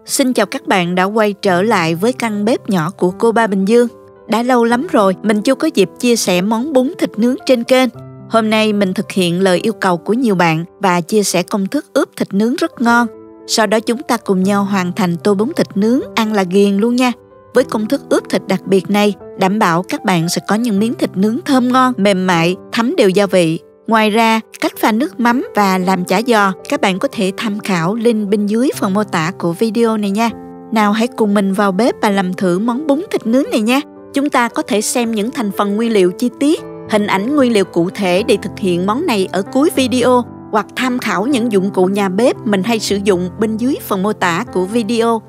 Xin chào các bạn đã quay trở lại với căn bếp nhỏ của cô Ba Bình Dương. Đã lâu lắm rồi mình chưa có dịp chia sẻ món bún thịt nướng trên kênh. Hôm nay mình thực hiện lời yêu cầu của nhiều bạn và chia sẻ công thức ướp thịt nướng rất ngon. Sau đó chúng ta cùng nhau hoàn thành tô bún thịt nướng ăn là ghiền luôn nha. Với công thức ướp thịt đặc biệt này, đảm bảo các bạn sẽ có những miếng thịt nướng thơm ngon, mềm mại, thấm đều gia vị. Ngoài ra, cách pha nước mắm và làm chả giò, các bạn có thể tham khảo link bên dưới phần mô tả của video này nha. Nào hãy cùng mình vào bếp và làm thử món bún thịt nướng này nha. Chúng ta có thể xem những thành phần nguyên liệu chi tiết, hình ảnh nguyên liệu cụ thể để thực hiện món này ở cuối video, hoặc tham khảo những dụng cụ nhà bếp mình hay sử dụng bên dưới phần mô tả của video.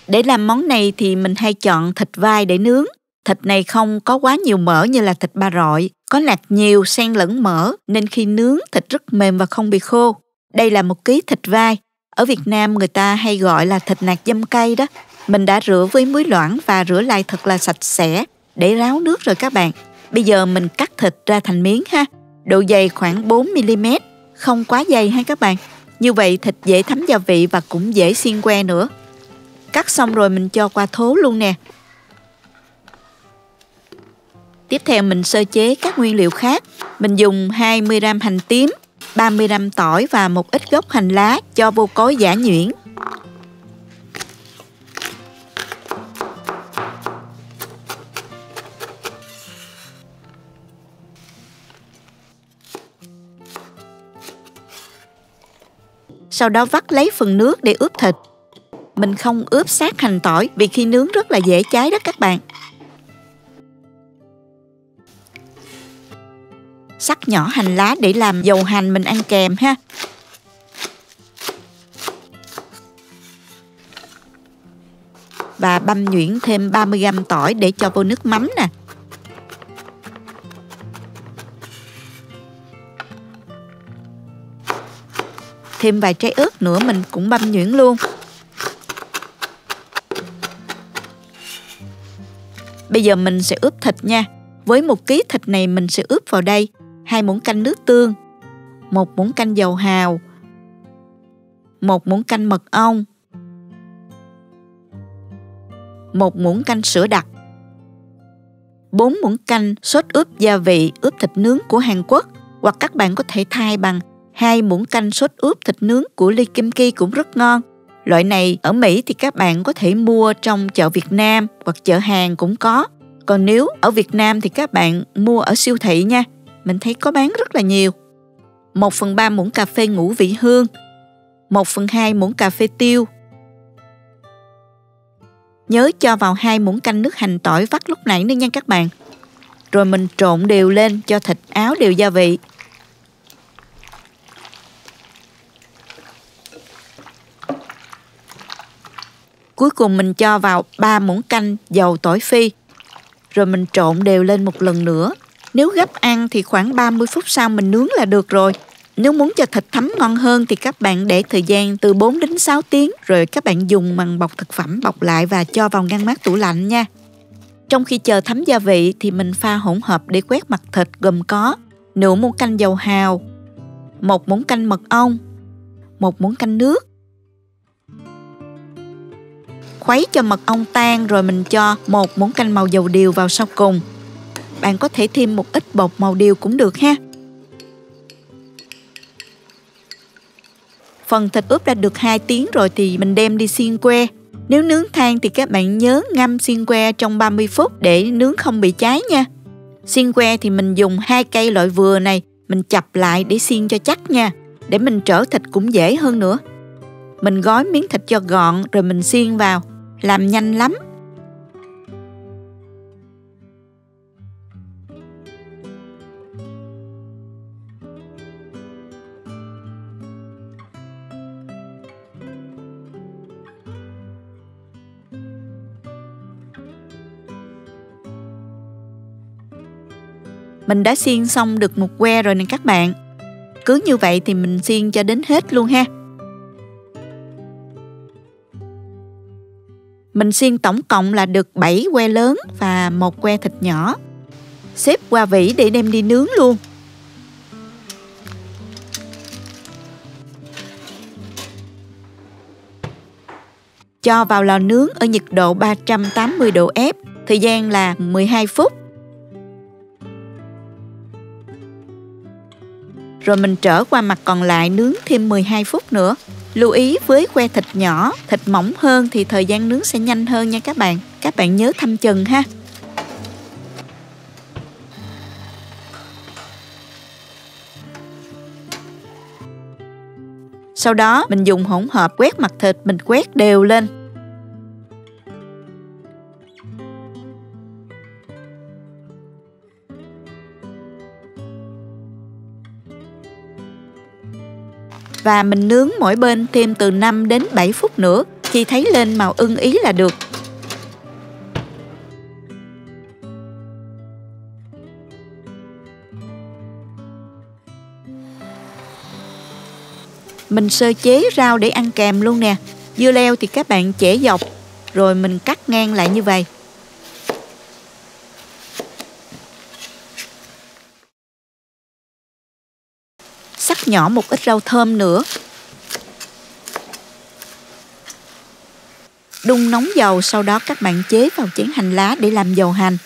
Để làm món này thì mình hay chọn thịt vai để nướng. Thịt này không có quá nhiều mỡ như là thịt ba rọi, có nạc nhiều xen lẫn mỡ nên khi nướng thịt rất mềm và không bị khô. Đây là 1 ký thịt vai. Ở Việt Nam người ta hay gọi là thịt nạc dăm cay đó. Mình đã rửa với muối loãng và rửa lại thật là sạch sẽ để ráo nước rồi các bạn. Bây giờ mình cắt thịt ra thành miếng ha. Độ dày khoảng 4mm, không quá dày ha các bạn. Như vậy thịt dễ thấm gia vị và cũng dễ xiên que nữa. Cắt xong rồi mình cho qua thố luôn nè. Tiếp theo mình sơ chế các nguyên liệu khác. Mình dùng 20g hành tím, 30g tỏi và một ít gốc hành lá cho vô cối giã nhuyễn. Sau đó vắt lấy phần nước để ướp thịt. Mình không ướp sát hành tỏi vì khi nướng rất là dễ cháy đó các bạn. Sắc nhỏ hành lá để làm dầu hành mình ăn kèm ha. Và băm nhuyễn thêm 30g tỏi để cho vô nước mắm nè. Thêm vài trái ớt nữa mình cũng băm nhuyễn luôn. Bây giờ mình sẽ ướp thịt nha. Với 1 ký thịt này mình sẽ ướp vào đây 2 muỗng canh nước tương, 1 muỗng canh dầu hào, 1 muỗng canh mật ong, 1 muỗng canh sữa đặc, 4 muỗng canh sốt ướp gia vị ướp thịt nướng của Hàn Quốc, hoặc các bạn có thể thay bằng 2 muỗng canh sốt ướp thịt nướng của Lee Kim Ki cũng rất ngon. Loại này ở Mỹ thì các bạn có thể mua trong chợ Việt Nam hoặc chợ Hàn cũng có. Còn nếu ở Việt Nam thì các bạn mua ở siêu thị nha. Mình thấy có bán rất là nhiều. 1/3 muỗng cà phê ngũ vị hương, 1/2 muỗng cà phê tiêu. Nhớ cho vào 2 muỗng canh nước hành tỏi vắt lúc nãy nữa nha các bạn. Rồi mình trộn đều lên cho thịt áo đều gia vị. Cuối cùng mình cho vào 3 muỗng canh dầu tỏi phi. Rồi mình trộn đều lên một lần nữa. Nếu gấp ăn thì khoảng 30 phút sau mình nướng là được rồi. Nếu muốn cho thịt thấm ngon hơn thì các bạn để thời gian từ 4 đến 6 tiếng. Rồi các bạn dùng màng bọc thực phẩm bọc lại và cho vào ngăn mát tủ lạnh nha. Trong khi chờ thấm gia vị thì mình pha hỗn hợp để quét mặt thịt gồm có nửa muỗng canh dầu hào, 1 muỗng canh mật ong, 1 muỗng canh nước. Khuấy cho mật ong tan rồi mình cho 1 muỗng canh màu dầu điều vào sau cùng. Bạn có thể thêm một ít bột màu điều cũng được ha. Phần thịt ướp đã được 2 tiếng rồi thì mình đem đi xiên que. Nếu nướng than thì các bạn nhớ ngâm xiên que trong 30 phút để nướng không bị cháy nha. Xiên que thì mình dùng 2 cây loại vừa này, mình chập lại để xiên cho chắc nha. Để mình trở thịt cũng dễ hơn nữa. Mình gói miếng thịt cho gọn rồi mình xiên vào, làm nhanh lắm. Mình đã xiên xong được một que rồi nè các bạn. Cứ như vậy thì mình xiên cho đến hết luôn ha. Mình xiên tổng cộng là được 7 que lớn và 1 que thịt nhỏ. Xếp qua vỉ để đem đi nướng luôn. Cho vào lò nướng ở nhiệt độ 380 độ F, thời gian là 12 phút. Rồi mình trở qua mặt còn lại nướng thêm 12 phút nữa. Lưu ý với que thịt nhỏ, thịt mỏng hơn thì thời gian nướng sẽ nhanh hơn nha các bạn. Các bạn nhớ thăm chừng ha. Sau đó mình dùng hỗn hợp quét mặt thịt, mình quét đều lên. Và mình nướng mỗi bên thêm từ 5 đến 7 phút nữa. Khi thấy lên màu ưng ý là được. Mình sơ chế rau để ăn kèm luôn nè. Dưa leo thì các bạn chẻ dọc, rồi mình cắt ngang lại như vậy. Xắt nhỏ một ít rau thơm nữa. Đun nóng dầu, sau đó các bạn chế vào chén hành lá để làm dầu hành.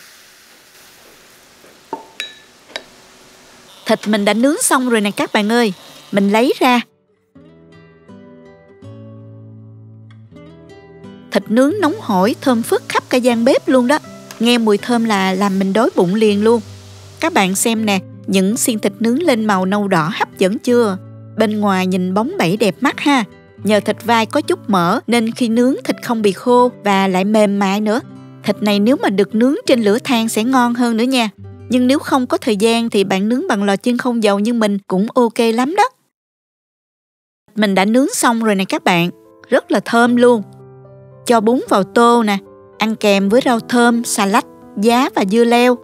Thịt mình đã nướng xong rồi nè các bạn ơi. Mình lấy ra. Thịt nướng nóng hổi, thơm phức khắp cả gian bếp luôn đó. Nghe mùi thơm là làm mình đói bụng liền luôn. Các bạn xem nè, những xiên thịt nướng lên màu nâu đỏ hấp dẫn chưa? Bên ngoài nhìn bóng bẩy đẹp mắt ha. Nhờ thịt vai có chút mỡ nên khi nướng thịt không bị khô và lại mềm mại nữa. Thịt này nếu mà được nướng trên lửa than sẽ ngon hơn nữa nha. Nhưng nếu không có thời gian thì bạn nướng bằng lò chiên không dầu như mình cũng ok lắm đó. Mình đã nướng xong rồi nè các bạn. Rất là thơm luôn. Cho bún vào tô nè. Ăn kèm với rau thơm, xà lách, giá và dưa leo.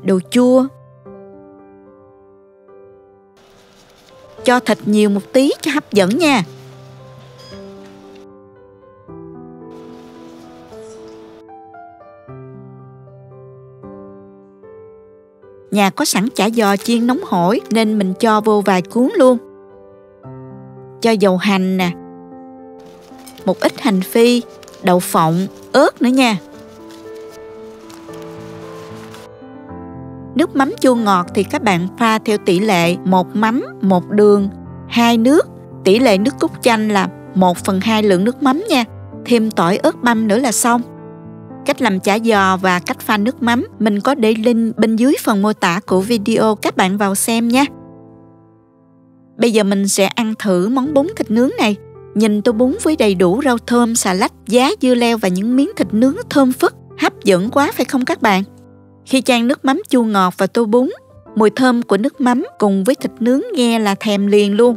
Đồ chua. Cho thịt nhiều một tí cho hấp dẫn nha. Nhà có sẵn chả giò chiên nóng hổi nên mình cho vô vài cuốn luôn. Cho dầu hành nè. Một ít hành phi, đậu phộng, ớt nữa nha. Nước mắm chua ngọt thì các bạn pha theo tỷ lệ 1 mắm, 1 đường, 2 nước. Tỷ lệ nước cốt chanh là 1/2 lượng nước mắm nha. Thêm tỏi ớt băm nữa là xong. Cách làm chả giò và cách pha nước mắm mình có để link bên dưới phần mô tả của video, các bạn vào xem nha. Bây giờ mình sẽ ăn thử món bún thịt nướng này. Nhìn tô bún với đầy đủ rau thơm, xà lách, giá, dưa leo và những miếng thịt nướng thơm phức, hấp dẫn quá phải không các bạn? Khi chan nước mắm chua ngọt vào tô bún, mùi thơm của nước mắm cùng với thịt nướng nghe là thèm liền luôn.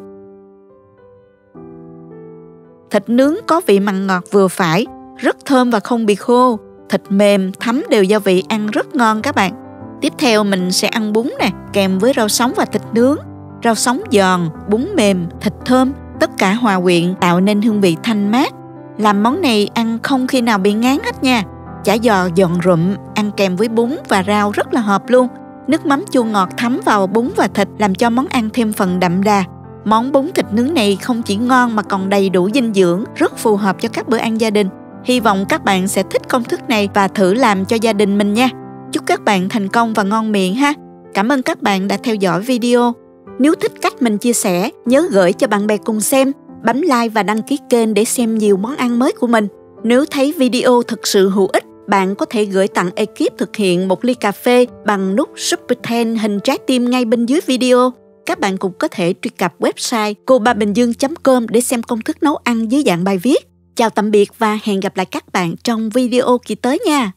Thịt nướng có vị mặn ngọt vừa phải, rất thơm và không bị khô. Thịt mềm, thấm đều gia vị, ăn rất ngon các bạn. Tiếp theo mình sẽ ăn bún nè, kèm với rau sống và thịt nướng. Rau sống giòn, bún mềm, thịt thơm, tất cả hòa quyện tạo nên hương vị thanh mát. Làm món này ăn không khi nào bị ngán hết nha. Chả giò giòn rụm, ăn kèm với bún và rau rất là hợp luôn. Nước mắm chua ngọt thấm vào bún và thịt làm cho món ăn thêm phần đậm đà. Món bún thịt nướng này không chỉ ngon mà còn đầy đủ dinh dưỡng, rất phù hợp cho các bữa ăn gia đình. Hy vọng các bạn sẽ thích công thức này và thử làm cho gia đình mình nha. Chúc các bạn thành công và ngon miệng ha. Cảm ơn các bạn đã theo dõi video. Nếu thích cách mình chia sẻ, nhớ gửi cho bạn bè cùng xem, bấm like và đăng ký kênh để xem nhiều món ăn mới của mình. Nếu thấy video thực sự hữu ích, bạn có thể gửi tặng ekip thực hiện một ly cà phê bằng nút Super Thanks hình trái tim ngay bên dưới video. Các bạn cũng có thể truy cập website cobabinhdương.com để xem công thức nấu ăn dưới dạng bài viết. Chào tạm biệt và hẹn gặp lại các bạn trong video kỳ tới nha.